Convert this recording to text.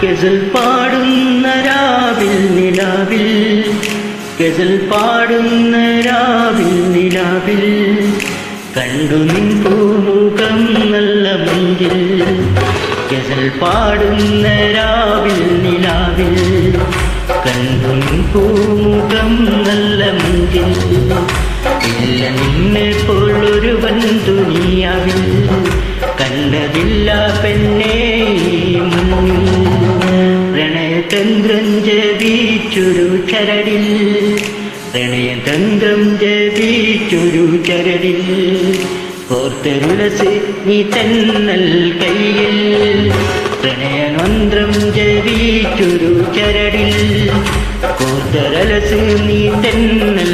ഗസൽ പാടുന്ന രാവിൽ നിലാവിൽ, ഗസൽ പാടുന്ന രാവിൽ നിലാവിൽ, കണ്ടു നിൻ പൂമുഖം നല്ല മുഞ്ചിൽ. ഗസൽ പാടുന്ന രാവിൽ നിലാവിൽ, കണ്ടു നിൻ പൂമുഖം നല്ല മുഞ്ചിൽ. ഇല്ല നിന്നെ പോലൊരുവൻ ദുനിയാവിൽ, കണ്ടതില്ല പെണ്ണേ മുന്നിൽ. പ്രണയതന്ത്രം ജപിച്ചൊരു ചരടിൽ, പ്രണയതന്ത്രം ജപിച്ചൊരു ചരടിൽ, കോർത്തരുളസ് നീ തന്നൽ കയ്യിൽ. പ്രണയമന്ത്രം ജപിച്ചൊരു ചരടിൽ, കോർത്തരലസ് നീ തന്നൽ